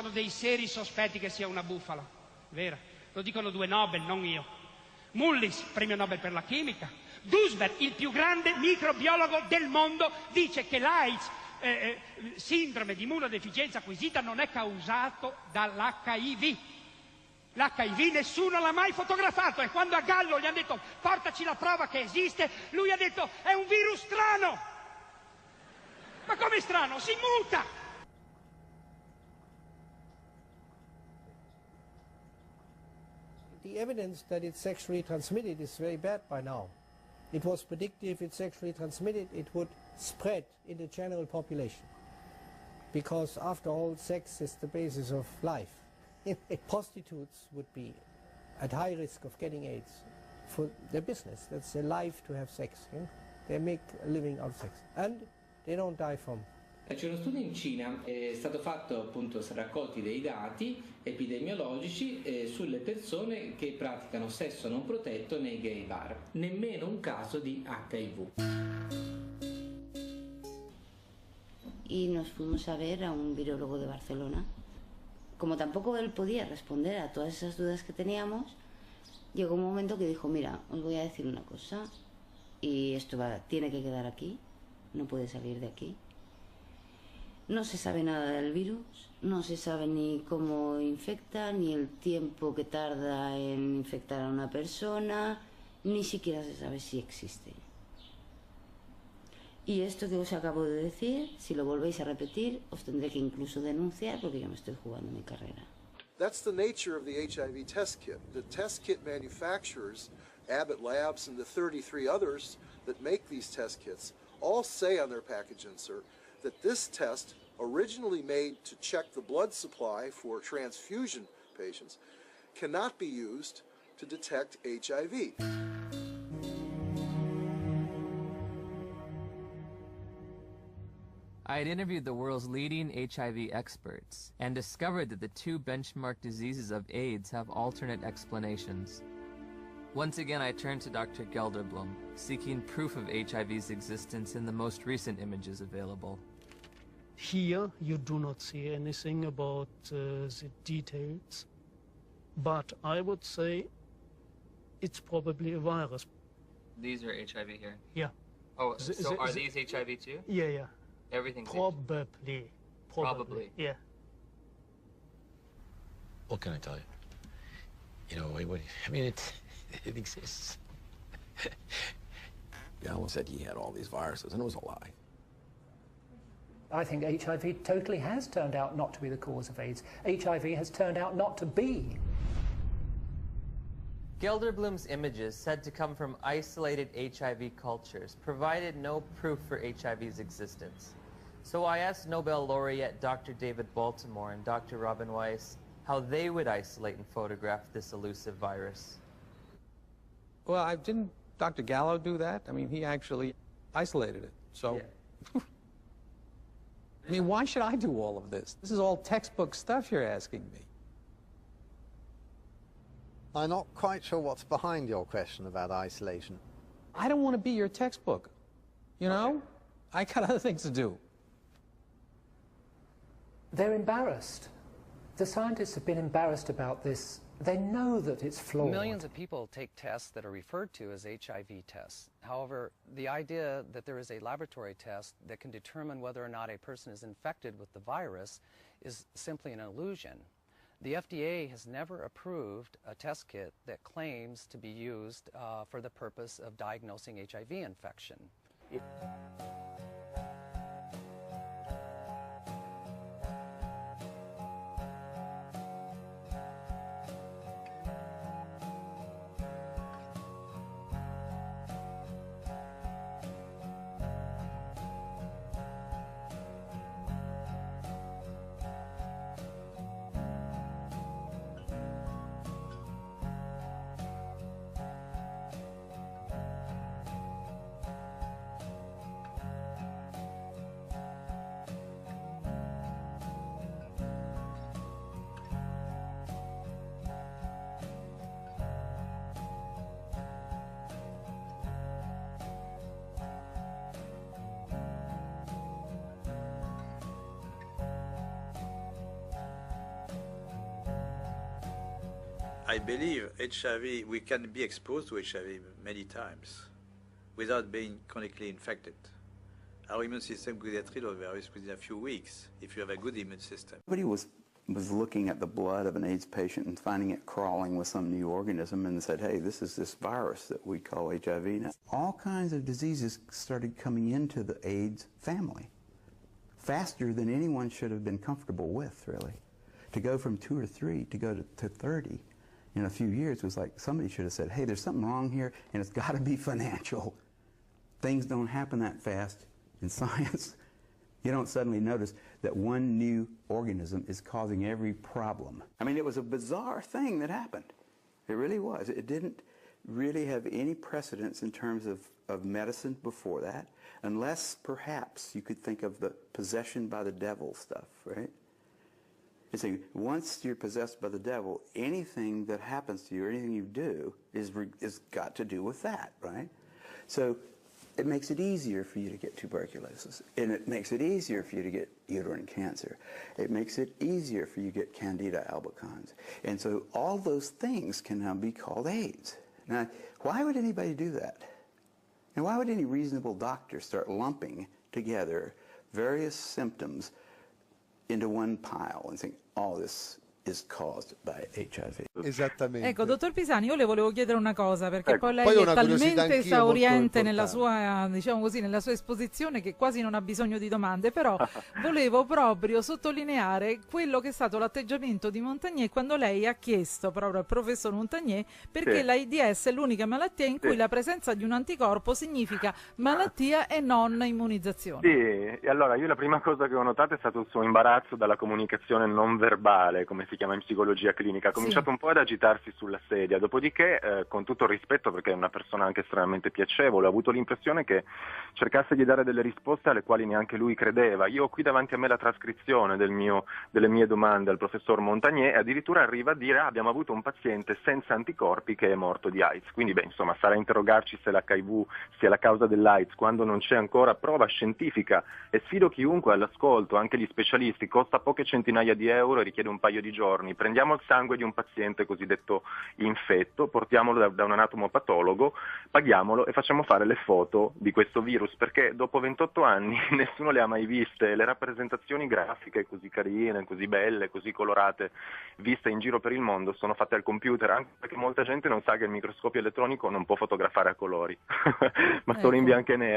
sono dei seri sospetti che sia una bufala. Vera. Lo dicono 2 Nobel, non io. Mullis, premio Nobel per la chimica. Duisberg, il più grande microbiologo del mondo, dice che l'AIDS, sindrome di immunodeficienza acquisita, non è causato dall'HIV. L'HIV nessuno l'ha mai fotografato, e quando a Gallo gli hanno detto portaci la prova che esiste, lui ha detto è un virus strano. Ma come strano? Si muta! The evidence that it's sexually transmitted is very bad by now. It was predicted if it's sexually transmitted, it would spread in the general population. Because after all, sex is the basis of life. Prostitutes would be at high risk of getting AIDS for their business. That's their life to have sex. Yeah? They make a living out of sex. And they don't die from. C'è uno studio in Cina, è stato fatto appunto, sono raccolti dei dati epidemiologici sulle persone che praticano sesso non protetto nei gay bar. Nemmeno un caso di HIV. Y nos fuimos a ver a un virólogo de Barcelona. Como tampoco él podía responder a todas esas dudas que teníamos, llegó un momento que dijo, mira, os voy a decir una cosa, y esto tiene que quedar aquí, no puede salir de aquí. No se sabe nada del virus, no se sabe ni cómo infecta, ni el tiempo que tarda en infectar a una persona, ni siquiera se sabe si existe. Y esto que os acabo de decir, si lo volvéis a repetir, os tendré que incluso denunciar porque yo me estoy jugando mi carrera. That's the nature of the HIV test kit. The test kit manufacturers, Abbott Labs and the 33 others that make these test kits, all say on their package insert that this test, originally made to check the blood supply for transfusion patients, cannot be used to detect HIV. I had interviewed the world's leading HIV experts and discovered that the 2 benchmark diseases of AIDS have alternate explanations. Once again, I turned to Dr. Gelderblum, seeking proof of HIV's existence in the most recent images available. Here you do not see anything about the details, but I would say it's probably a virus. These are HIV here? Yeah. Oh, so are these HIV too? Yeah. Everything's Probably. Probably. Yeah. What can I tell you? You know, I mean, it exists. Gallo said he had all these viruses, and it was a lie. I think HIV totally has turned out not to be the cause of AIDS. HIV has turned out not to be. Gelderblum's images, said to come from isolated HIV cultures, provided no proof for HIV's existence. So I asked Nobel laureate Dr. David Baltimore and Dr. Robin Weiss how they would isolate and photograph this elusive virus. Well, didn't Dr. Gallo do that? I mean, he actually isolated it, so... Yeah. I mean, why should I do all of this? This is all textbook stuff you're asking me. I'm not quite sure what's behind your question about isolation. I don't want to be your textbook, you know? Okay. I got other things to do. They're embarrassed. The scientists have been embarrassed about this. They know that it's flawed. Millions of people take tests that are referred to as HIV tests. However, the idea that there is a laboratory test that can determine whether or not a person is infected with the virus is simply an illusion. The FDA has never approved a test kit that claims to be used for the purpose of diagnosing HIV infection. I believe HIV, we can be exposed to HIV many times without being chronically infected. Our immune system could get rid of the virus within a few weeks if you have a good immune system. Nobody was looking at the blood of an AIDS patient and finding it crawling with some new organism and said, hey, this is this virus that we call HIV now. All kinds of diseases started coming into the AIDS family faster than anyone should have been comfortable with, really. To go from 2 or 3 to go to 30 in a few years was like somebody should have said, hey, there's something wrong here and it's got to be financial. Things don't happen that fast in science. You don't suddenly notice that one new organism is causing every problem. I mean, it was a bizarre thing that happened. It really was. It didn't really have any precedence in terms of medicine before that, unless perhaps you could think of the possession by the devil stuff, right? You see, once you're possessed by the devil, anything that happens to you or anything you do is got to do with that, right? So it makes it easier for you to get tuberculosis, and it makes it easier for you to get uterine cancer. It makes it easier for you to get Candida albicans. And so all those things can now be called AIDS. Now, why would anybody do that? And why would any reasonable doctor start lumping together various symptoms into one pile and saying, all this is caused by HIV? Esattamente. Ecco, dottor Pisani, io le volevo chiedere una cosa, perché Ecco, poi lei poi ho è una curiosità talmente anch'io esauriente molto nella sua, diciamo così, nella sua esposizione che quasi non ha bisogno di domande, però volevo proprio sottolineare quello che è stato l'atteggiamento di Montagnier quando lei ha chiesto proprio al professor Montagnier perché Sì. l'AIDS è l'unica malattia in cui la presenza di un anticorpo significa malattia e non immunizzazione. Sì, e allora io la prima cosa che ho notato è stato il suo imbarazzo dalla comunicazione non verbale, come si chiama in psicologia clinica. Ha cominciato un po' ad agitarsi sulla sedia, dopodiché, con tutto il rispetto, perché è una persona anche estremamente piacevole, ho avuto l'impressione che cercasse di dare delle risposte alle quali neanche lui credeva. Io ho qui davanti a me la trascrizione delle mie domande al professor Montagnier e addirittura arriva a dire abbiamo avuto un paziente senza anticorpi che è morto di AIDS. Quindi, insomma, sarà interrogarci se l'HIV sia la causa dell'AIDS quando non c'è ancora prova scientifica, e sfido chiunque all'ascolto, anche gli specialisti, costa poche centinaia di euro e richiede un paio di giorni. Prendiamo il sangue di un paziente cosiddetto infetto, portiamolo da un anatomopatologo, paghiamolo e facciamo fare le foto di questo virus, perché dopo 28 anni nessuno le ha mai viste. Le rappresentazioni grafiche così carine, così belle, così colorate, viste in giro per il mondo, sono fatte al computer, anche perché molta gente non sa che il microscopio elettronico non può fotografare a colori, ma solo in bianco e nero.